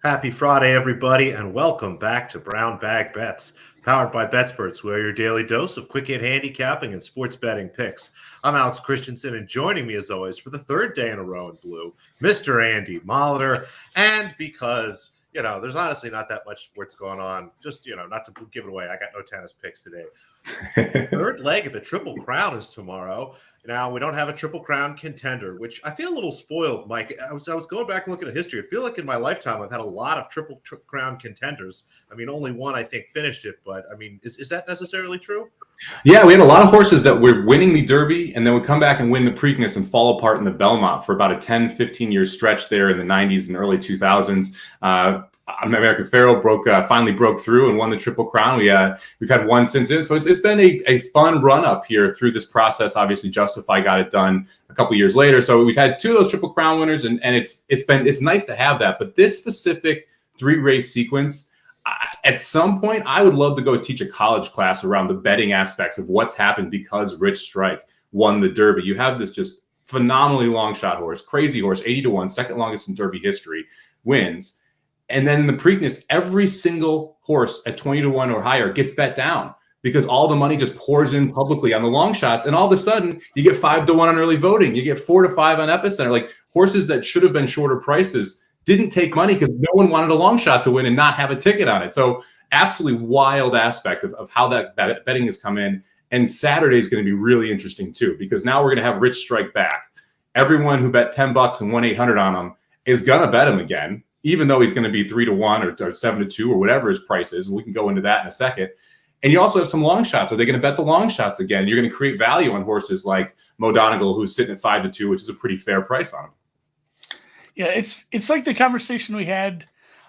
Happy Friday, everybody, and welcome back to Brown Bag Bets, powered by BetSperts, where your daily dose of quick hit handicapping and sports betting picks. I'm Alex Christensen, and joining me, as always, for the third day in a row in blue, Mr. Andy Molitor. And because, there's honestly not that much sports going on, just, not to give it away, I got no tennis picks today. Third leg of the Triple Crown is tomorrow. Now, we don't have a Triple Crown contender, which I feel a little spoiled, Mike. I was going back and looking at history. I feel like in my lifetime, I've had a lot of Triple Crown contenders. I mean, only one, I think, finished it. But, I mean, is that necessarily true? Yeah, we had a lot of horses that were winning the Derby and then would come back and win the Preakness and fall apart in the Belmont for about a 10, 15-year stretch there in the 90s and early 2000s. American Pharoah finally broke through and won the Triple Crown. We've had one since then, so it's been a fun run up here through this process. Obviously, Justify got it done a couple years later, so we've had two of those Triple Crown winners, and it's nice to have that. But this specific 3-race sequence, at some point, I would love to go teach a college class around the betting aspects of what's happened because Rich Strike won the Derby. You have this just phenomenally long shot horse, crazy horse, 80-1, second longest in Derby history, wins. And then in the Preakness, every single horse at 20-1 or higher gets bet down because all the money just pours in publicly on the long shots. And all of a sudden, you get 5-1 on early voting. You get 4-5 on Epicenter. Like horses that should have been shorter prices didn't take money because no one wanted a long shot to win and not have a ticket on it. So absolutely wild aspect of how that betting has come in. And Saturday is going to be really interesting too, because now we're going to have Rich Strike back. Everyone who bet $10 and won 800 on him is going to bet him again, even though he's going to be 3-1 or 7-2 or whatever his price is. And we can go into that in a second. And you also have some long shots. Are they going to bet the long shots again? You're going to create value on horses like Mo Donegal, who's sitting at 5-2, which is a pretty fair price on him. Yeah, it's like the conversation we had.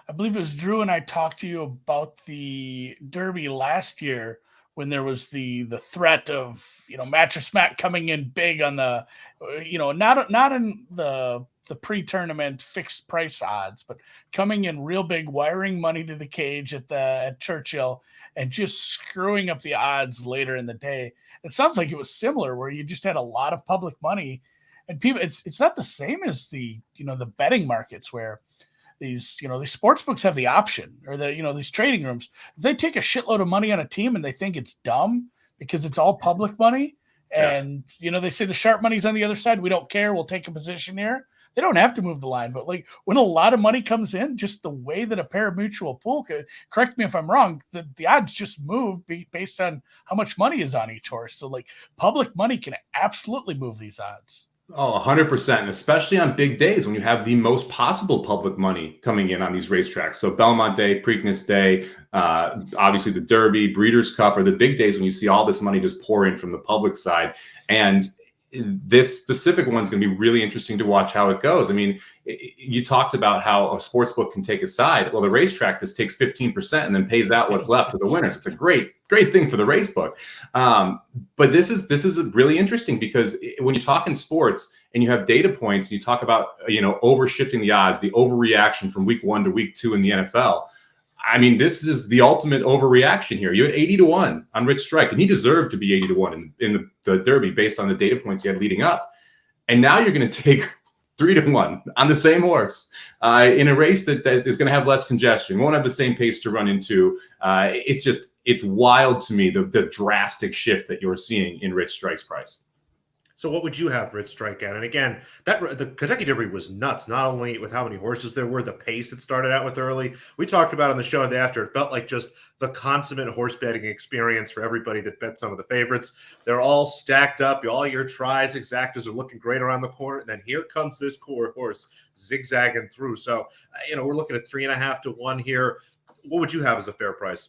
I believe it was Drew and I talked to you about the Derby last year when there was the threat of Mattress Mac coming in big on the not in the pre-tournament fixed price odds, but coming in real big, wiring money to the cage at Churchill and just screwing up the odds later in the day. It sounds like it was similar where you just had a lot of public money and people. It's not the same as the betting markets where these sports books have the option, or these trading rooms. If they take a shitload of money on a team and they think it's dumb because it's all public money, and they say the sharp money's on the other side, we don't care, we'll take a position here. They don't have to move the line, but like when a lot of money comes in, just the way that a pari-mutuel pool could, correct me if I'm wrong, the odds just move based on how much money is on each horse. So like public money can absolutely move these odds. Oh, 100%, and especially on big days when you have the most possible public money coming in on these racetracks. So Belmont Day, Preakness Day, obviously the Derby, Breeders' Cup are the big days when you see all this money just pour in from the public side. And this specific one's going to be really interesting to watch how it goes. I mean, you talked about how a sports book can take a side. Well, the racetrack just takes 15% and then pays out what's left to the winners. It's a great thing for the race book. But this is really interesting because when you talk in sports and you have data points, you talk about, overshifting the odds, the overreaction from week 1 to week 2 in the NFL. I mean, this is the ultimate overreaction here. You had 80-1 on Rich Strike, and he deserved to be 80-1 in the Derby based on the data points he had leading up. And now you're going to take 3-1 on the same horse in a race that is going to have less congestion, won't have the same pace to run into. It's wild to me, the drastic shift that you're seeing in Rich Strike's price. So what would you have Rich Strike at? And again, the Kentucky Derby was nuts, not only with how many horses there were, the pace it started out with early. We talked about on the show the day after, it felt like just the consummate horse betting experience for everybody that bet some of the favorites. They're all stacked up. All your tries, exactas are looking great around the corner. And then here comes this core horse zigzagging through. So, we're looking at 3.5-1 here. What would you have as a fair price?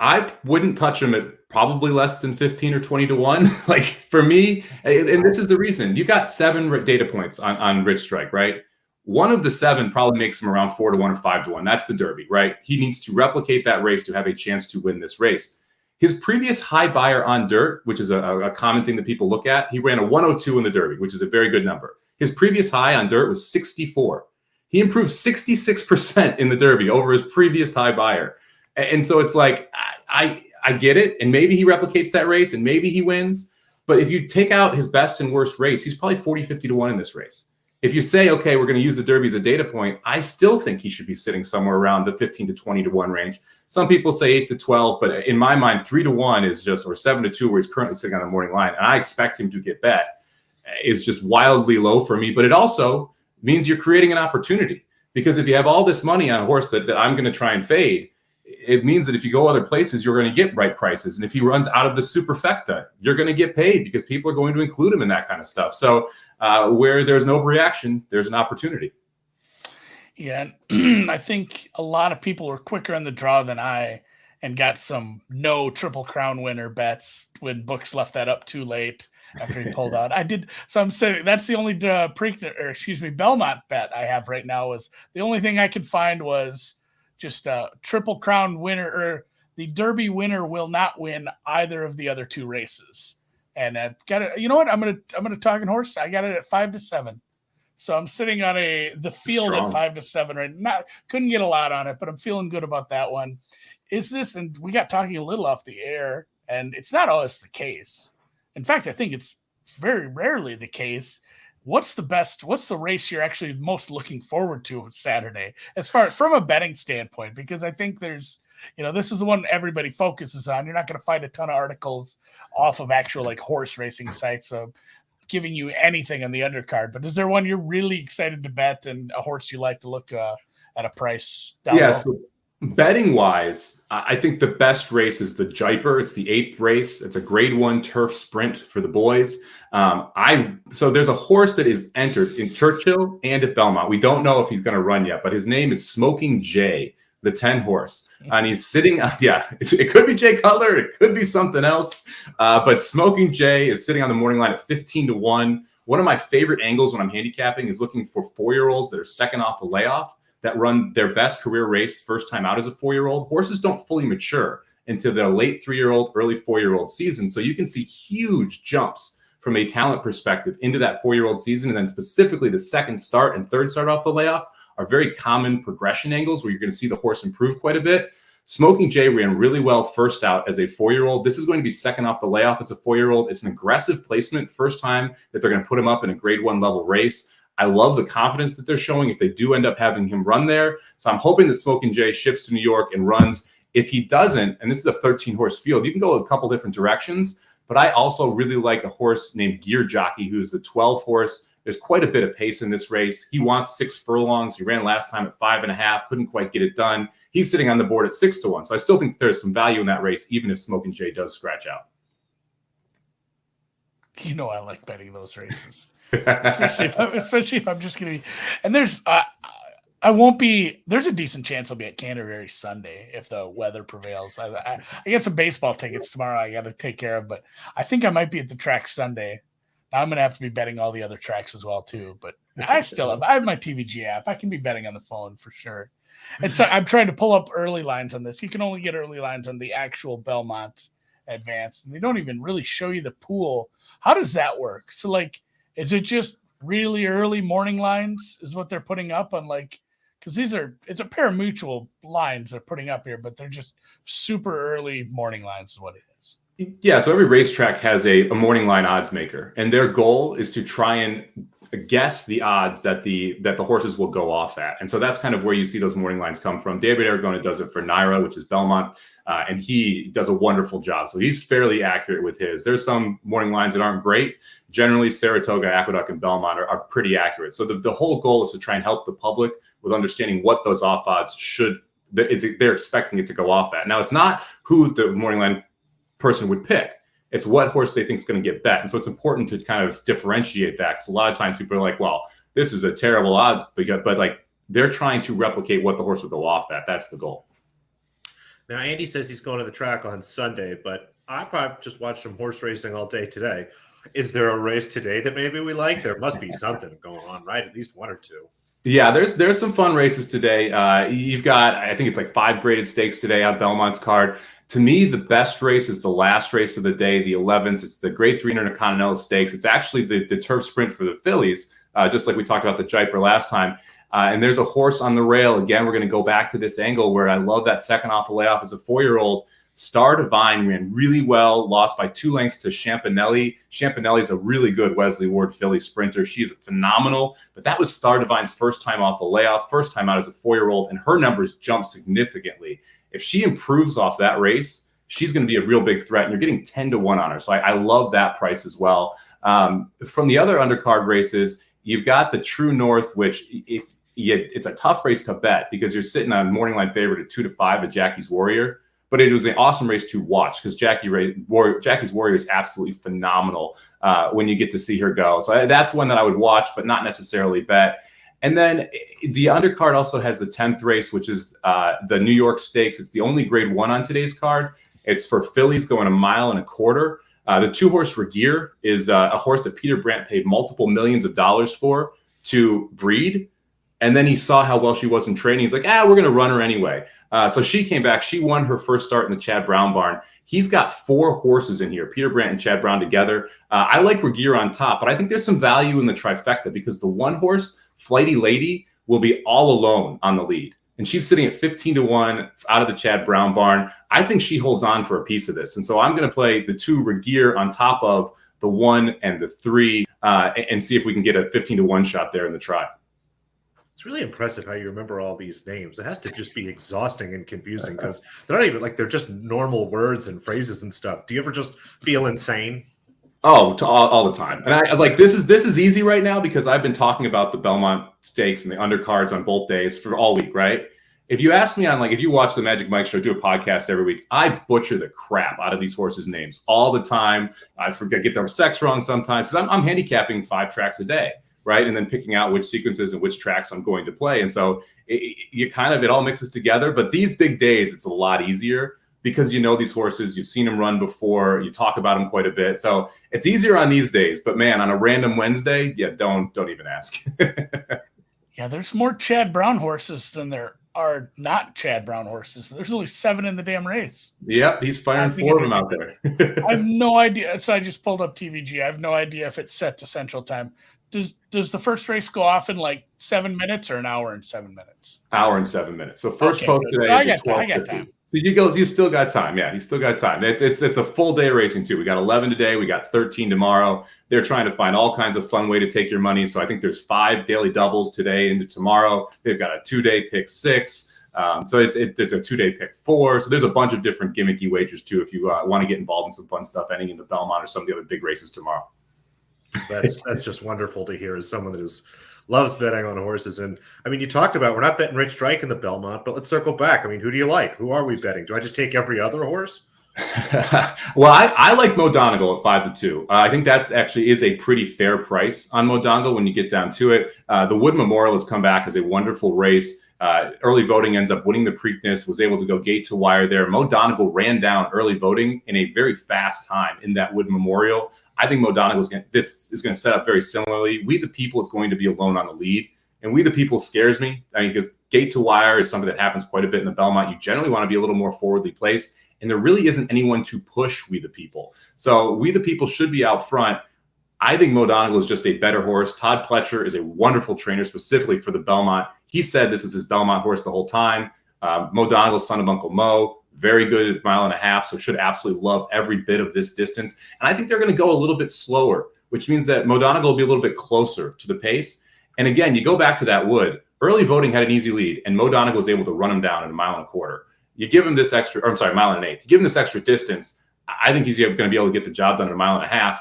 I wouldn't touch him at probably less than 15 or 20-1. Like for me, and this is the reason, you got 7 data points on Rich Strike, right? One of the 7 probably makes him around 4-1 or 5-1. That's the Derby, right? He needs to replicate that race to have a chance to win this race. His previous high buyer on dirt, which is a common thing that people look at, he ran a 102 in the Derby, which is a very good number. His previous high on dirt was 64. He improved 66% in the Derby over his previous high buyer. And so it's like, I get it. And maybe he replicates that race and maybe he wins. But if you take out his best and worst race, he's probably 40, 50 to 1 in this race. If you say, okay, we're going to use the Derby as a data point, I still think he should be sitting somewhere around the 15 to 20 to 1 range. Some people say 8 to 12, but in my mind, 3 to 1 is just, or 7 to 2, where he's currently sitting on the morning line. And I expect him to get bet, is just wildly low for me. But it also means you're creating an opportunity, because if you have all this money on a horse that I'm going to try and fade, it means that if you go other places, you're going to get right prices. And if he runs out of the superfecta, you're going to get paid because people are going to include him in that kind of stuff. So where there's an overreaction, there's an opportunity. Yeah, I think a lot of people were quicker on the draw than I, and got some no Triple Crown winner bets when books left that up too late after he pulled out. I did. So I'm saying that's the only Belmont bet I have right now. Is the only thing I could find was just a Triple Crown winner, or the Derby winner will not win either of the other 2 races. And I got it. You know what? I'm gonna talking horse. I got it at 5 to 7. So I'm sitting on the field Strong. at 5 to 7 right. Couldn't get a lot on it, but I'm feeling good about that one. Is this? And we got talking a little off the air, and it's not always the case. In fact, I think it's very rarely the case. What's the race you're actually most looking forward to Saturday, as far as from a betting standpoint? Because I think there's, this is the one everybody focuses on. You're not going to find a ton of articles off of actual like horse racing sites giving you anything on the undercard. But is there one you're really excited to bet, and a horse you like to look at a price down low? So betting wise, I think the best race is the Jaipur. It's the 8th race. It's a grade 1 turf sprint for the boys. So there's a horse that is entered in Churchill and at Belmont. We don't know if he's going to run yet, but his name is Smoking Jay, the 10 horse. And he's sitting on, it could be Jay Cutler. It could be something else. But Smoking Jay is sitting on the morning line at 15 to 1. One of my favorite angles when I'm handicapping is looking for 4-year-olds that are second off the layoff, that run their best career race first time out as a 4-year-old. Horses don't fully mature into the late 3-year-old, early 4-year-old season. So you can see huge jumps from a talent perspective into that 4-year-old season. And then specifically the second start and third start off the layoff are very common progression angles where you're going to see the horse improve quite a bit. Smoking Jay ran really well first out as a 4-year-old. This is going to be second off the layoff. It's a 4-year-old. It's an aggressive placement. First time that they're going to put him up in a grade 1 level race. I love the confidence that they're showing if they do end up having him run there. So I'm hoping that Smoking Jay ships to New York and runs. If he doesn't, and this is a 13-horse field, you can go a couple different directions. But I also really like a horse named Gear Jockey, who's the 12 horse. There's quite a bit of pace in this race. He wants 6 furlongs. He ran last time at 5.5, couldn't quite get it done. He's sitting on the board at 6 to 1. So I still think there's some value in that race, even if Smoking Jay does scratch out. I like betting those races, especially if I'm just going to be. And there's there's a decent chance I'll be at Canterbury Sunday if the weather prevails. I get some baseball tickets tomorrow I got to take care of, but I think I might be at the track Sunday. I'm going to have to be betting all the other tracks as well too, but I have my TVG app. I can be betting on the phone for sure. And so I'm trying to pull up early lines on this. You can only get early lines on the actual Belmont Advanced, and they don't even really show you the pool. How does that work? So like, is it just really early morning lines is what they're putting up on, like, because it's a pari-mutuel lines they're putting up here, but they're just super early morning lines is what it is. Yeah, so every racetrack has a morning line odds maker, and their goal is to try and guess the odds that the horses will go off at. And so that's kind of where you see those morning lines come from. David Aragona does it for Naira, which is Belmont, and he does a wonderful job. So he's fairly accurate with his. There's some morning lines that aren't great. Generally, Saratoga, Aqueduct, and Belmont are pretty accurate. So the whole goal is to try and help the public with understanding what those off odds they're expecting it to go off at. Now, it's not who the morning line person would pick. It's what horse they think is going to get bet. And so it's important to kind of differentiate that, because a lot of times people are like, well, this is a terrible odds, but like they're trying to replicate what the horse would go off at. That's the goal. Now, Andy says he's going to the track on Sunday, but I probably just watched some horse racing all day today. Is there a race today that maybe we like? There must be something going on, right? At least one or two. Yeah, there's some fun races today. You've got, I think it's like 5 graded stakes today on Belmont's card. To me, the best race is the last race of the day, the 11th. It's the Grade 3 Intercontinental Stakes. It's actually the turf sprint for the fillies, just like we talked about the Jaipur last time. And there's a horse on the rail. Again, we're going to go back to this angle where I love that second off the layoff as a 4-year-old. Star Divine ran really well, lost by 2 lengths to Champanelli. Champanelli's a really good Wesley Ward filly sprinter. She's phenomenal, but that was Star Divine's first time off a layoff, first time out as a 4-year-old, and her numbers jumped significantly. If she improves off that race, she's going to be a real big threat, and you're getting 10-1 on her. So I love that price as well. From the other undercard races, you've got the True North, which it's a tough race to bet because you're sitting on morning line favorite at 2-5 at Jackie's Warrior. But it was an awesome race to watch because Jackie's Warrior is absolutely phenomenal when you get to see her go. So that's one that I would watch, but not necessarily bet. And then the undercard also has the 10th race, which is the New York Stakes. It's the only Grade 1 on today's card. It's for fillies going 1.25 miles. The 2-horse Regier is a horse that Peter Brandt paid multiple millions of dollars for to breed. And then he saw how well she was in training. He's like, we're going to run her anyway. So she came back. She won her first start in the Chad Brown barn. He's got 4 horses in here, Peter Brandt and Chad Brown together. I like Regier on top, but I think there's some value in the trifecta because the 1 horse, Flighty Lady, will be all alone on the lead. And she's sitting at 15-1 out of the Chad Brown barn. I think she holds on for a piece of this. And so I'm going to play the 2 Regier on top of the 1 and the 3 and see if we can get a 15-1 shot there in the try. It's really impressive how you remember all these names. It has to just be exhausting and confusing because they're not even like they're just normal words and phrases and stuff. Do you ever just feel insane? Oh, all the time. And I like this is easy right now because I've been talking about the Belmont Stakes and the undercards on both days for all week, right? If you ask me on if you watch the Magic Mike Show, do a podcast every week, I butcher the crap out of these horses' names all the time. I get their sex wrong sometimes because I'm handicapping 5 tracks a day. Right. And then picking out which sequences and which tracks I'm going to play. And so it all mixes together. But these big days, it's a lot easier because you know these horses, you've seen them run before, you talk about them quite a bit. So it's easier on these days. But man, on a random Wednesday, don't even ask. Yeah, there's more Chad Brown horses than there are not Chad Brown horses. There's only 7 in the damn race. Yep, he's firing 4 of them out there. I have no idea. So I just pulled up TVG. I have no idea if it's set to Central Time. Does the first race go off in 7 minutes or an hour and 7 minutes? Hour and 7 minutes. So first post today. So I got time. So you still got time. Yeah, you still got time. It's a full day of racing too. We got 11 today. We got 13 tomorrow. They're trying to find all kinds of fun way to take your money. So I think there's 5 daily doubles today into tomorrow. They've got a 2-day pick 6. So there's a 2-day pick 4. So there's a bunch of different gimmicky wagers too if you want to get involved in some fun stuff heading into Belmont or some of the other big races tomorrow. That's just wonderful to hear as someone that loves betting on horses. And I mean, you talked about we're not betting Rich Strike in the Belmont, but let's circle back. I mean, who do you like? Who are we betting? Do I just take every other horse? Well, I like Mo Donegal at 5-2. I think that actually is a pretty fair price on Mo Donegal when you get down to it. The Wood Memorial has come back as a wonderful race. Early voting ends up winning the Preakness, was able to go gate to wire there. Mo Donegal ran down early voting in a very fast time in that Wood Memorial. I think Mo Donegal this is going to set up very similarly. We the People is going to be alone on the lead. And We the People scares me. I mean, because gate to wire is something that happens quite a bit in the Belmont. You generally want to be a little more forwardly placed. And there really isn't anyone to push We the People. So We the People should be out front. I think Mo Donegal is just a better horse. Todd Pletcher is a wonderful trainer specifically for the Belmont. He said this was his Belmont horse the whole time. Mo Donegal, son of Uncle Mo, very good at 1.5 miles, so should absolutely love every bit of this distance. And I think they're going to go a little bit slower, which means that Mo Donegal will be a little bit closer to the pace. And again, you go back to that Wood. Early voting had an easy lead, and Mo Donegal was able to run him down in 1.25 miles. You give him this extra, 1.8 miles. You give him this extra distance, I think he's going to be able to get the job done in 1.5 miles.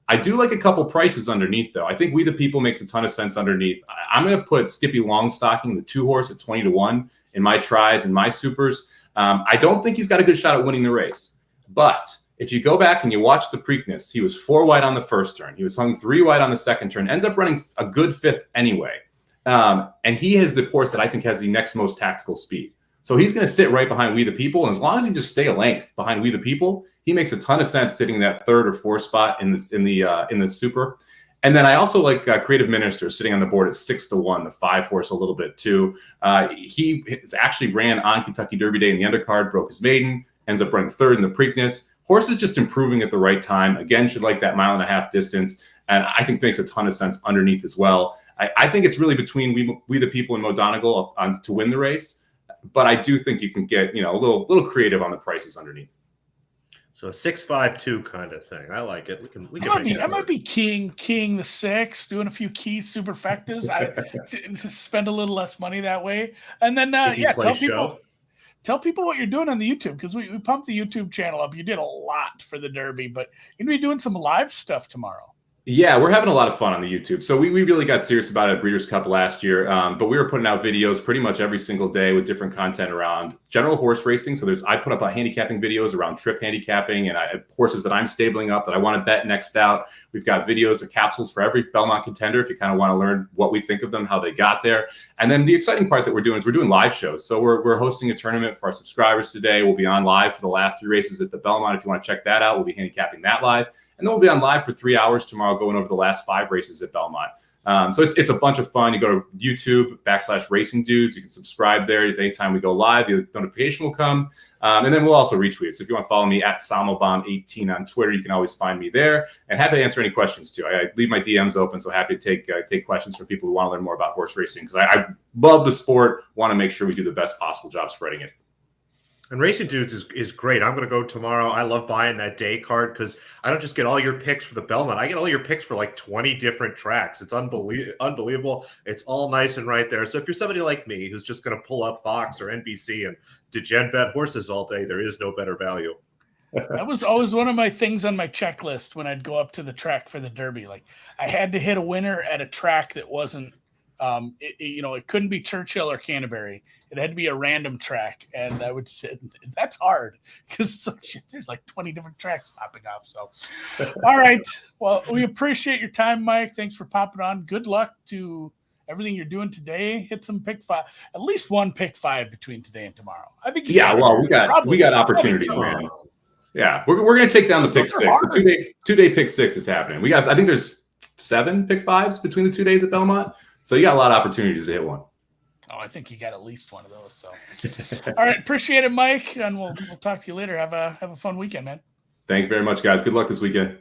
I do like a couple prices underneath, though. I think We the People makes a ton of sense underneath. I'm going to put Skippy Longstocking, the 2-horse, at 20-1 in my tries and my supers. I don't think he's got a good shot at winning the race. But if you go back and you watch the Preakness, he was 4 wide on the first turn. He was hung 3 wide on the second turn, ends up running a good 5th anyway. And he is the horse that I think has the next most tactical speed. So he's going to sit right behind We the People. And as long as he just stay a length behind We the People, he makes a ton of sense sitting in that 3rd or 4th spot in the super. And then I also like Creative Minister sitting on the board at 6-1, the 5-horse a little bit too. He actually ran on Kentucky Derby Day in the undercard, broke his maiden, ends up running third in the Preakness. Horse is just improving at the right time. Again, should like that 1.5 mile distance. And I think makes a ton of sense underneath as well. I think it's really between we the people in Modonegal to win the race. But I do think you can get, a little creative on the prices underneath. So a 6-5-2 kind of thing. I like it. I might be keying the 6, doing a few keys superfectas. To spend a little less money that way, and then tell people what you're doing on the YouTube, because we pumped the YouTube channel up. You did a lot for the Derby, but you're gonna be doing some live stuff tomorrow. Yeah, we're having a lot of fun on the YouTube. So we really got serious about it at Breeders' Cup last year, but we were putting out videos pretty much every single day with different content around general horse racing. So I put up handicapping videos around trip handicapping and horses that I'm stabling up that I want to bet next out. We've got videos of capsules for every Belmont contender if you kind of want to learn what we think of them, how they got there. And then the exciting part that we're doing is we're doing live shows. So we're hosting a tournament for our subscribers today. We'll be on live for the last 3 races at the Belmont. If you want to check that out, we'll be handicapping that live. And then we'll be on live for 3 hours tomorrow going over the last 5 races at Belmont. So it's a bunch of fun. You go to YouTube.com/Racing Dudes. You can subscribe there. Anytime we go live, the notification will come. And then we'll also retweet. So if you want to follow me at Samobomb18 on Twitter, you can always find me there. And happy to answer any questions too. I leave my DMs open, so happy to take questions from people who want to learn more about horse racing, because I love the sport, want to make sure we do the best possible job spreading it. And Racing Dudes is great. I'm going to go tomorrow. I love buying that day card because I don't just get all your picks for the Belmont. I get all your picks for like 20 different tracks. It's unbelievable. It's all nice and right there. So if you're somebody like me who's just going to pull up Fox or NBC and degen bet horses all day, there is no better value. That was always one of my things on my checklist when I'd go up to the track for the Derby. Like, I had to hit a winner at a track that wasn't, it couldn't be Churchill or Canterbury. It had to be a random track, and I would sit. That's hard because there's like 20 different tracks popping off. So, all right. Well, we appreciate your time, Mike. Thanks for popping on. Good luck to everything you're doing today. Hit some pick 5, at least one pick 5 between today and tomorrow. I think. We got opportunity, man. Yeah, we're going to take down the pick 6. The two-day pick 6 is happening. I think there's 7 pick 5s between the 2 days at Belmont. So you got a lot of opportunities to hit one. Oh, I think you got at least one of those. So, all right, appreciate it, Mike, and we'll talk to you later. Have a fun weekend, man. Thank you very much, guys. Good luck this weekend.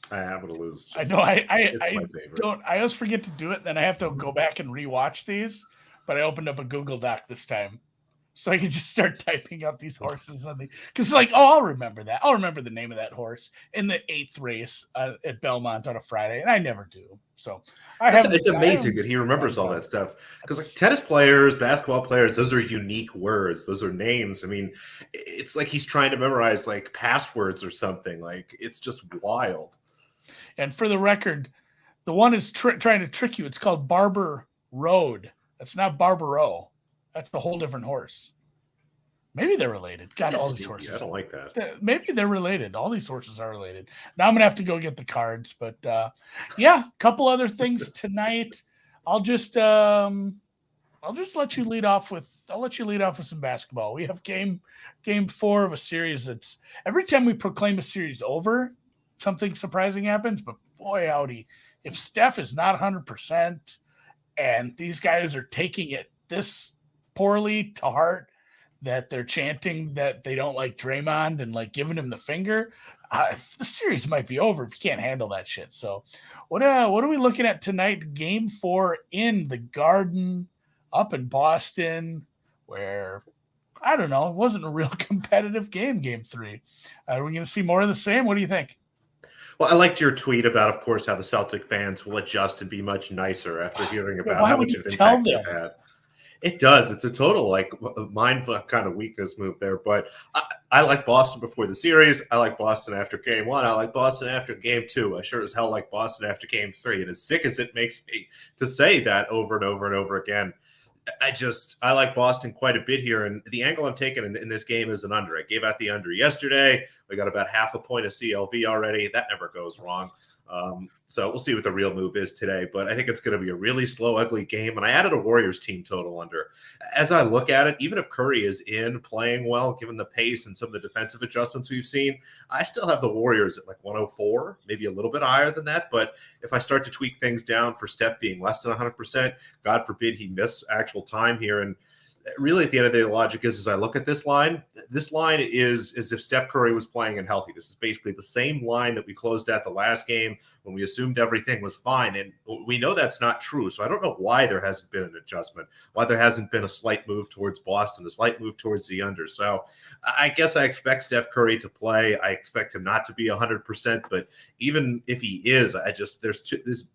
I am going to lose. I know. I my favorite. I always forget to do it. Then I have to go back and rewatch these. But I opened up a Google Doc this time, so I can just start typing out these horses on because I'll remember that. I'll remember the name of that horse in the 8th race at Belmont on a Friday, and I never do. So it's amazing that he remembers all that stuff, because like tennis players, basketball players, those are unique words. Those are names. I mean, it's like he's trying to memorize like passwords or something. Like, it's just wild. And for the record, the one is trying to trick you. It's called Barber Road. That's not Barbaro. That's a whole different horse. Maybe they're related. God, all these horses. I don't like that. Maybe they're related. All these horses are related. Now I'm gonna have to go get the cards, but a couple other things tonight. I'll just let you lead off with. I'll let you lead off with some basketball. We have game 4 of a series. That's every time we proclaim a series over, something surprising happens. But boy, howdy, if Steph is not 100% and these guys are taking it this poorly to heart, that they're chanting that they don't like Draymond and like giving him the finger, the series might be over if you can't handle that shit. So what are we looking at tonight? Game 4 in the Garden up in Boston, where I don't know, it wasn't a real competitive game. Game 3. Are we going to see more of the same? What do you think? Well, I liked your tweet about, of course, how the Celtic fans will adjust and be much nicer after hearing about how much of an impact they've had. It does. It's a total mindfuck kind of weakness move there. But I like Boston before the series. I like Boston after game 1. I like Boston after game 2. I sure as hell like Boston after game 3. And as sick as it makes me to say that over and over and over again, I like Boston quite a bit here. And the angle I'm taking in this game is an under. I gave out the under yesterday. We got about half a point of CLV already. That never goes wrong. So we'll see what the real move is today. But I think it's going to be a really slow, ugly game. And I added a Warriors team total under. As I look at it, even if Curry is in playing well, given the pace and some of the defensive adjustments we've seen, I still have the Warriors at like 104, maybe a little bit higher than that. But if I start to tweak things down for Steph being less than 100%, God forbid he miss actual time here. And really, at the end of the day, the logic is, as I look at this line is as if Steph Curry was playing and healthy. This is basically the same line that we closed at the last game when we assumed everything was fine. And we know that's not true. So I don't know why there hasn't been an adjustment, why there hasn't been a slight move towards Boston, a slight move towards the under. So I guess I expect Steph Curry to play. I expect him not to be 100%, but even if he is,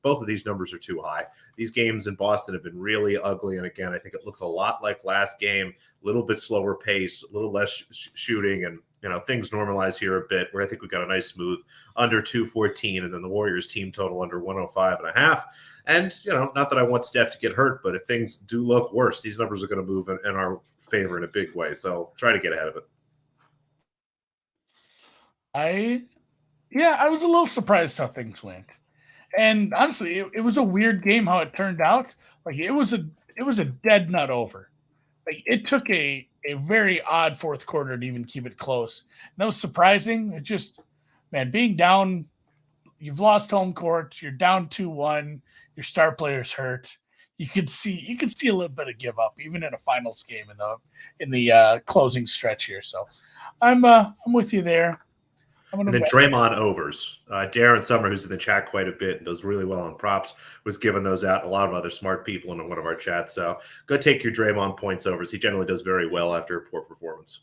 both of these numbers are too high. These games in Boston have been really ugly. And again, I think it looks a lot like last game, a little bit slower pace, a little less shooting, and things normalize here a bit, where I think we got a nice smooth under 214, and then the Warriors team total under 105.5. And not that I want Steph to get hurt, but if things do look worse, these numbers are going to move in our favor in a big way. So try to get ahead of it. I was a little surprised how things went, and honestly, it was a weird game how it turned out. Like it was a dead nut over. Like it took a very odd fourth quarter to even keep it close. And that was surprising. It just, man, being down, you've lost home court, you're down 2-1, your star player's hurt. You could see a little bit of give up, even in a finals game in the closing stretch here. So I'm with you there. And then Draymond overs. Darren Summer, who's in the chat quite a bit and does really well on props, was giving those out. A lot of other smart people in one of our chats. So go take your Draymond points overs. He generally does very well after a poor performance.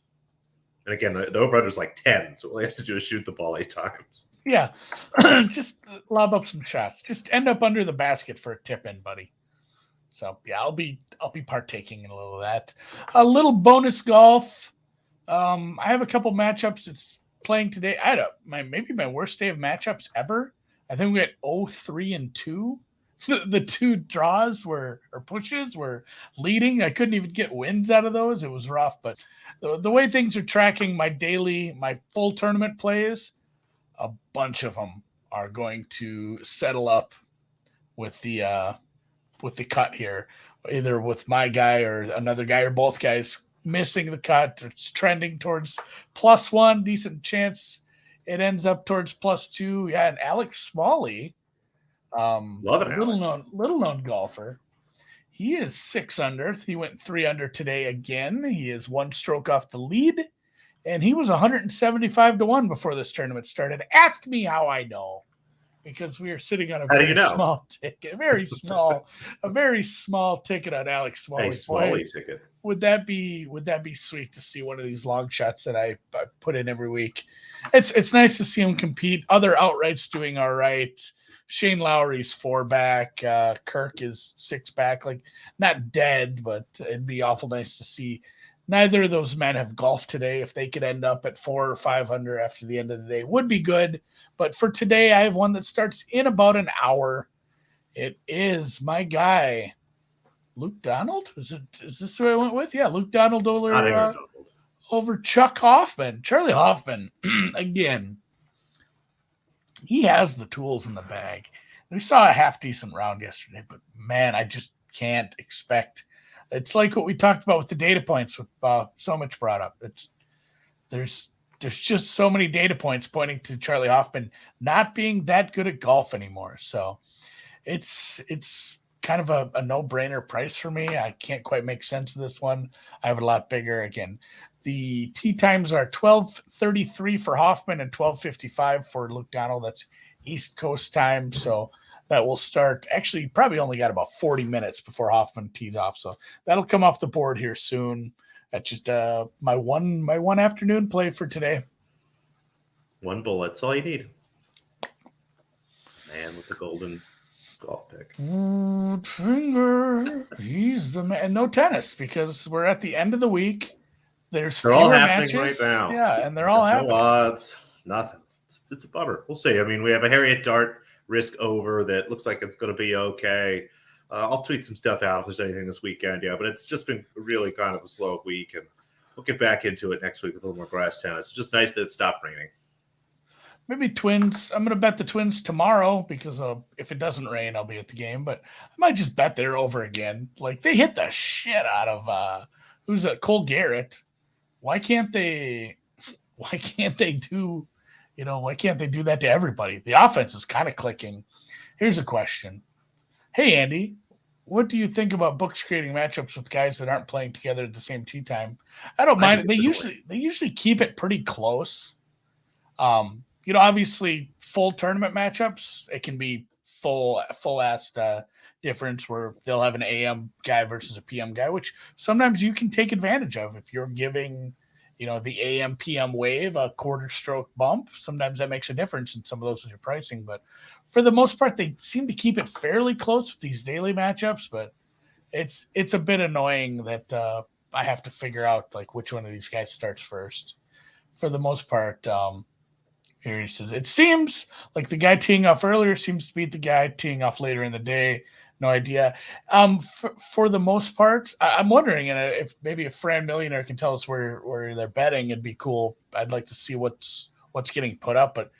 And again, the over-under is like 10, so all he has to do is shoot the ball 8 times. Yeah, just lob up some shots. Just end up under the basket for a tip-in, buddy. So yeah, I'll be partaking in a little of that. A little bonus golf. I have a couple matchups. It's playing today. I had maybe my worst day of matchups ever. I think we had 0-3-2. The two draws pushes were leading. I couldn't even get wins out of those. It was rough, but the way things are tracking, my full tournament plays, a bunch of them are going to settle up with the cut here, either with my guy or another guy or both guys missing the cut. It's trending towards +1, decent chance it ends up towards +2. Yeah, and Alex Smalley, love it, little known golfer. He is 6 under. He went 3 under today again. He is 1 stroke off the lead, and he was 175-1 before this tournament started. Ask me how I know, because we are sitting on a very small ticket, a very small ticket on Alex Smalley. A Smalley ticket. Would that be sweet to see one of these long shots that I put in every week? It's nice to see him compete. Other outrights doing all right. Shane Lowry's 4 back. Kirk is 6 back. Like, not dead, but it'd be awful nice to see. Neither of those men have golfed today. If they could end up at 4 or 5 under after the end of the day, would be good. But for today, I have one that starts in about an hour. It is my guy, Luke Donald. Is this who I went with? Yeah, Luke Donald over Chuck Hoffman. Charlie Hoffman, again, he has the tools in the bag. We saw a half-decent round yesterday, but, man, I just can't expect. It's like what we talked about with the data points with Somich brought up. There's just so many data points pointing to Charlie Hoffman not being that good at golf anymore. So it's kind of a no-brainer price for me. I can't quite make sense of this one. I have a lot bigger. Again, the tee times are 12:33 for Hoffman and 12:55 for Luke Donald. That's East Coast time. So that will start. Actually, probably only got about 40 minutes before Hoffman tees off. So that'll come off the board here soon. That's just my one afternoon play for today. One bullet. That's all you need. Man with the golden golf pick. Finger. He's the man. No tennis because we're at the end of the week. They're all happening matches. right now. Yeah, and they're all happening. No odds. Nothing. It's a bummer. We'll see. I mean, we have a Harriet Dart risk over that looks like it's going to be okay. I'll tweet some stuff out if there's anything this weekend. Yeah, but it's just been really kind of a slow week, and we'll get back into it next week with a little more grass tennis. It's just nice that it stopped raining. Maybe Twins. I'm going to bet the Twins tomorrow because if it doesn't rain, I'll be at the game. But I might just bet they're over again. Like they hit the shit out of who's that? Cole Garrett. Why can't they? Why can't they do? Why can't they do that to everybody? The offense is kind of clicking. Here's a question. Hey Andy, what do you think about books creating matchups with guys that aren't playing together at the same tee time? I don't mind. They usually keep it pretty close. Obviously full tournament matchups, it can be full ass difference where they'll have an AM guy versus a PM guy, which sometimes you can take advantage of if you're giving, the AM PM wave a quarter stroke bump. Sometimes that makes a difference in some of those with your pricing, but for the most part, they seem to keep it fairly close with these daily matchups, but it's a bit annoying that I have to figure out like which one of these guys starts first. For the most part, here he says, it seems like the guy teeing off earlier seems to beat the guy teeing off later in the day. No idea. For the most part, I'm wondering, and if maybe a Fran Millionaire can tell us where they're betting, it'd be cool. I'd like to see what's getting put up. But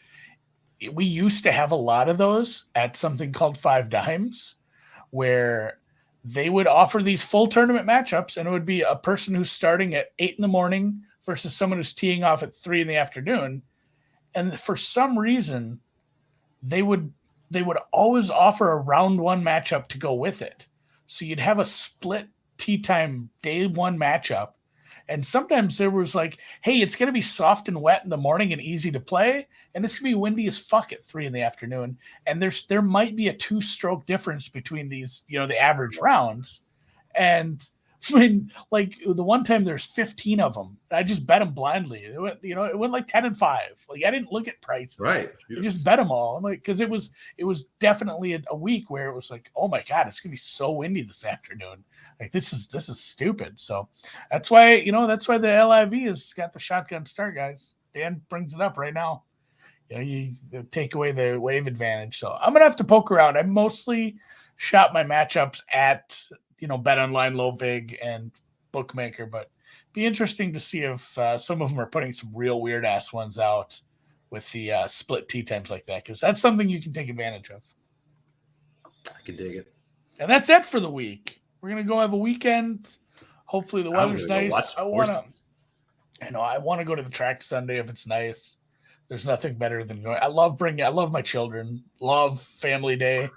we used to have a lot of those at something called Five Dimes, where they would offer these full tournament matchups, and it would be a person who's starting at 8 a.m. versus someone who's teeing off at 3 p.m. And for some reason, they would always offer a round one matchup to go with it. So you'd have a split tee time day one matchup. And sometimes there was like, hey, it's going to be soft and wet in the morning and easy to play. And it's going to be windy as fuck at 3 p.m. And there might be a 2-stroke difference between these, the average rounds. And when like the one time there's 15 of them, I just bet them blindly. It went like 10 and 5. Like I didn't look at prices. Right. I just bet them all. I'm like, because it was definitely a week where it was like, oh my God, it's gonna be so windy this afternoon. Like this is stupid. So that's why the LIV has got the shotgun start, guys. Dan brings it up right now. You take away the wave advantage. So I'm gonna have to poke around. I mostly shop my matchups at Bet Online, Low Vig, and Bookmaker, but be interesting to see if some of them are putting some real weird ass ones out with the split tee times like that, because that's something you can take advantage of. I can dig it. And that's it for the week. We're gonna go have a weekend. Hopefully the weather's nice. I want to go to the track Sunday if it's nice. There's nothing better than going. I love my children. Love family day.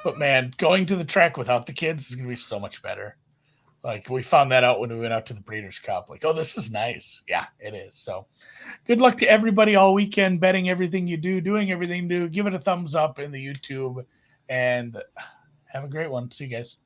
But man, going to the track without the kids is going to be so much better. Like we found that out when we went out to the Breeders' Cup. Like, oh, this is nice. Yeah, it is. So good luck to everybody all weekend, betting everything you do, doing everything you do. Give it a thumbs up in the YouTube, and have a great one. See you guys.